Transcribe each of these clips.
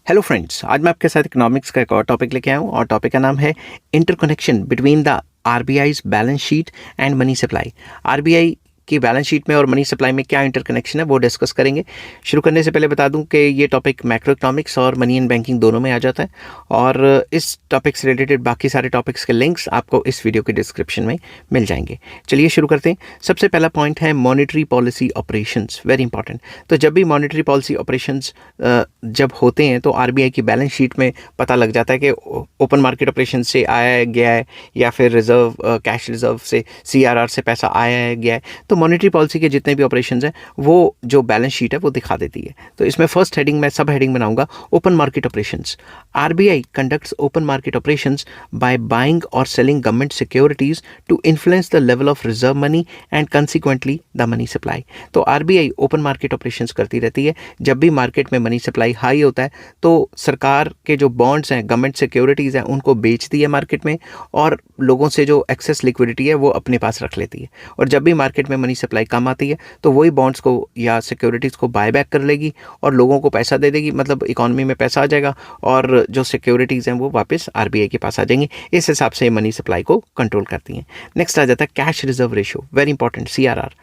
Hello friends, आज मैं आपके साथ इकोनॉमिक्स का एक और टॉपिक लेके आया हूँ और टॉपिक का नाम है interconnection between the RBI's balance sheet and money supply. RBI की बैलेंस शीट में और मनी सप्लाई में क्या इंटरकनेक्शन है वो डिस्कस करेंगे। शुरू करने से पहले बता दूं कि ये टॉपिक मैक्रो इकोनॉमिक्स और मनी एंड बैंकिंग दोनों में आ जाता है और इस टॉपिक से रिलेटेड बाकी सारे टॉपिक्स के लिंक्स आपको इस वीडियो के डिस्क्रिप्शन में मिल जाएंगे। चलिए शुरू करते हैं। सबसे पहला पॉइंट है monetary policy operations, very important. तो जब भी मॉनेटरी पॉलिसी ऑपरेशंस जब होते हैं तो आरबीआई की बैलेंस शीट में पता लग जाता है कि ओपन मार्केट ऑपरेशन से आया है गया है या फिर रिजर्व कैश रिजर्व से सीआरआर से पैसा आया है गया है। तो मॉनेटरी पॉलिसी के जितने भी ऑपरेशंस हैं वो जो बैलेंस शीट है वो दिखा देती है। तो इसमें फर्स्ट हेडिंग में सब हेडिंग बनाऊंगा open market operations. RBI conducts open market operations by buying और selling government securities to influence the level of reserve money and consequently the money supply. तो आरबीआई ओपन मार्केट ऑपरेशंस करती रहती है। जब भी मार्केट में money supply high होता है तो सरकार के जो बॉन्ड्स हैं, गवर्नमेंट सिक्योरिटीज़ हैं, उनको बेचती है मार्केट में और लोगों से जो एक्सेस लिक्विडिटी है वो अपने पास रख लेती है। और जब भी मार्केट में मनी सप्लाई कम आती है तो वही बॉन्ड्स को या सिक्योरिटीज़ को बाय बैक कर लेगी और लोगों को पैसा दे देगी, मतलब इकोनॉमी में पैसा आ जाएगा और जो सिक्योरिटीज़ हैं वो वापस आरबीआई के पास आ जाएंगी। इस हिसाब से मनी सप्लाई को कंट्रोल करती हैं। नेक्स्ट आ जाता है cash reserve ratio, very important, CRR.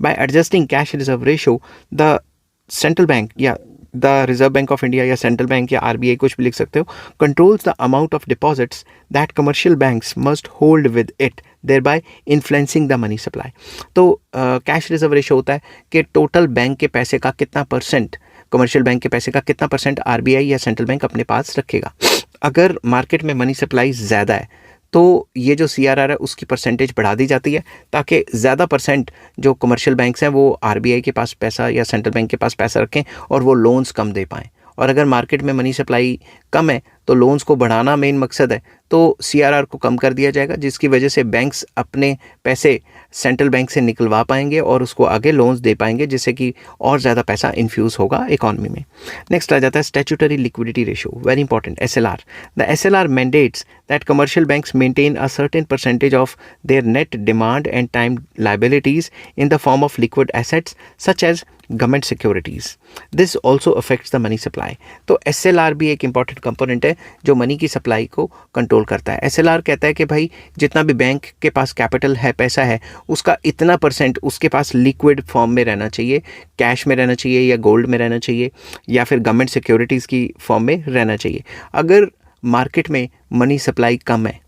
By adjusting cash reserve ratio the central bank या the reserve bank of India या सेंट्रल बैंक या आरबीआई कुछ भी लिख सकते हो, controls the amount of deposits that commercial banks must hold with it thereby influencing the money supply. तो cash reserve ratio होता है कि टोटल बैंक के पैसे का कितना परसेंट, कमर्शियल बैंक के पैसे का कितना परसेंट आरबीआई या सेंट्रल बैंक अपने पास रखेगा। अगर मार्केट में मनी सप्लाई ज़्यादा है तो ये जो सीआरआर है उसकी परसेंटेज बढ़ा दी जाती है ताकि ज़्यादा परसेंट जो कमर्शियल बैंक्स हैं वो आरबीआई के पास पैसा या सेंट्रल बैंक के पास पैसा रखें और वो लोन्स कम दे पाएँ। और अगर मार्केट में मनी सप्लाई कम है तो लोन्स को बढ़ाना मेन मकसद है, तो सीआरआर को कम कर दिया जाएगा जिसकी वजह से बैंक्स अपने पैसे सेंट्रल बैंक से निकलवा पाएंगे और उसको आगे लोन्स दे पाएंगे जिससे कि और ज़्यादा पैसा इन्फ्यूज़ होगा इकॉनमी में। नेक्स्ट आ जाता है statutory liquidity ratio, very important, SLR. The SLR mandates that commercial banks maintain a certain percentage of their net demand and time liabilities in the form of liquid assets such as government securities. This also affects the money supply. तो SLR भी एक important component है जो money की supply को control करता है। SLR कहता है कि भाई जितना भी बैंक के पास कैपिटल है, पैसा है, उसका इतना परसेंट उसके पास लिक्विड फॉर्म में रहना चाहिए, कैश में रहना चाहिए या गोल्ड में रहना चाहिए या फिर गवर्नमेंट सिक्योरिटीज़ की फॉर्म में रहना चाहिए। अगर मार्केट में मनी सप्लाई कम है,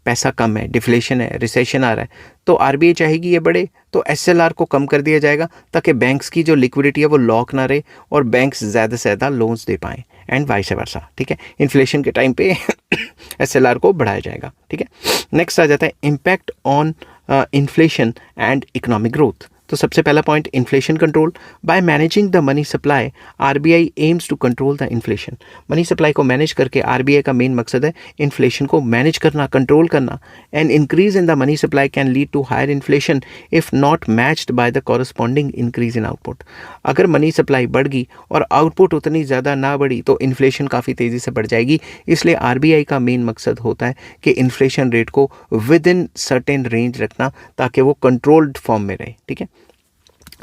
पैसा कम है, डिफ्लेशन है, रिसेशन आ रहा है, तो आरबीआई चाहेगी ये बढ़े, तो एसएलआर को कम कर दिया जाएगा ताकि बैंक्स की जो लिक्विडिटी है वो लॉक ना रहे और बैंक्स ज़्यादा से ज़्यादा लोन्स दे पाएँ एंड वाइस वर्सा। ठीक है, इन्फ्लेशन के टाइम पे एसएलआर को बढ़ाया जाएगा। ठीक है, नेक्स्ट आ जाता है impact on inflation and economic growth. तो सबसे पहला point inflation control. By managing the money supply RBI aims to control the inflation. Money supply को मैनेज करके आरबीआई का मेन मकसद है इन्फ्लेशन को मैनेज करना, कंट्रोल करना। And increase in the money supply can lead to higher inflation if not matched by the corresponding increase in output. अगर money supply बढ़ गई और आउटपुट उतनी ज़्यादा ना बढ़ी तो इन्फ्लेशन काफ़ी तेज़ी से बढ़ जाएगी। इसलिए आरबीआई का मेन मकसद होता है कि इन्फ्लेशन रेट को विद इन सर्टेन रेंज रखना ताकि वो कंट्रोल्ड फॉर्म में रहे। ठीक है,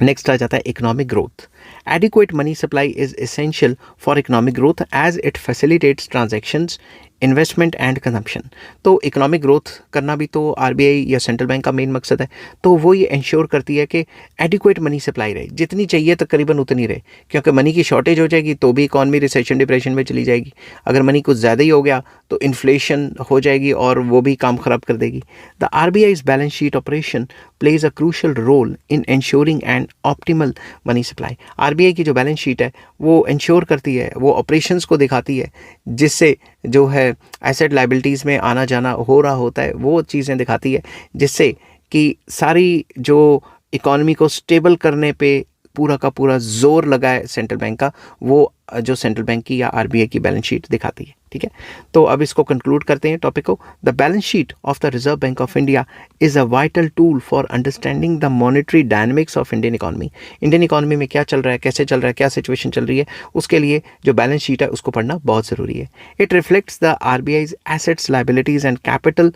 नेक्स्ट आ जाता है economic growth. Adequate money supply is essential for economic growth as it facilitates transactions, investment and consumption. तो इकोनॉमिक ग्रोथ करना भी तो आरबीआई या सेंट्रल बैंक का मेन मकसद है, तो वो ये इंश्योर करती है कि एडिक्वेट मनी सप्लाई रहे, जितनी चाहिए तकरीबन उतनी रहे, क्योंकि मनी की शॉर्टेज हो जाएगी तो भी इकॉनमी रिसेशन डिप्रेशन में चली जाएगी। अगर मनी कुछ ज़्यादा ही हो गया तो इन्फ्लेशन हो जाएगी और वो भी काम ख़राब कर देगी। The RBI's balance sheet operation plays a crucial role in ensuring and optimal money supply. RBI की जो बैलेंस शीट है वो इंश्योर करती है, वो ऑपरेशंस को दिखाती है जिससे जो है एसेट लाइबिलिटीज़ में आना जाना हो रहा होता है वो चीज़ें दिखाती है जिससे कि सारी जो इकॉनमी को स्टेबल करने पे पूरा का पूरा जोर लगा है सेंट्रल बैंक का, वो जो सेंट्रल बैंक की या आरबीआई की बैलेंस शीट दिखाती है। ठीक है, तो अब इसको कंक्लूड करते हैं टॉपिक को। The balance sheet of the reserve bank of India is a vital tool for understanding the monetary dynamics of Indian economy. Indian economy में क्या चल रहा है, कैसे चल रहा है, क्या सिचुएशन चल रही है, उसके लिए जो बैलेंस शीट है उसको पढ़ना बहुत ज़रूरी है। It reflects the RBI's assets, liabilities and capital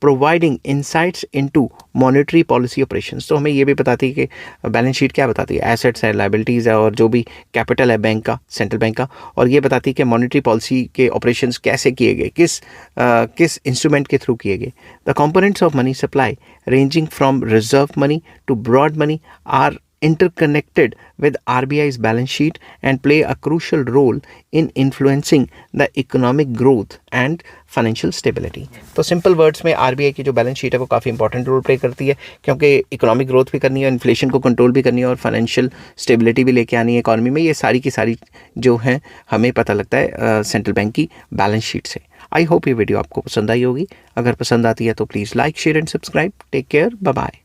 providing insights into monetary policy operations. तो हमें ये भी बताती है कि बैलेंस शीट क्या बताती है, एसेट्स है, लायबिलिटीज़ है और जो भी कैपिटल है बैंक का, सेंट्रल बैंक का, और ये बताती है कि मॉनेटरी पॉलिसी के ऑपरेशंस कैसे किए गए, किस इंस्ट्रूमेंट के थ्रू किए गए। The components of money supply ranging from reserve money to broad money are interconnected with RBI's balance sheet and play a crucial role in influencing the economic growth and financial stability। तो simple words में RBI की जो balance sheet है वो काफ़ी important role play करती है, क्योंकि इकोनॉमिक ग्रोथ भी करनी है, इन्फ्लेशन को कंट्रोल भी करनी है और फाइनेंशियल स्टेबिलिटी भी लेके आनी है इकॉनमी में। ये सारी की सारी जो हैं हमें पता लगता है सेंट्रल बैंक की बैलेंस शीट से। आई होप ये वीडियो आपको पसंद आई होगी। अगर पसंद आती है तो please like, share and subscribe. Take care, bye bye.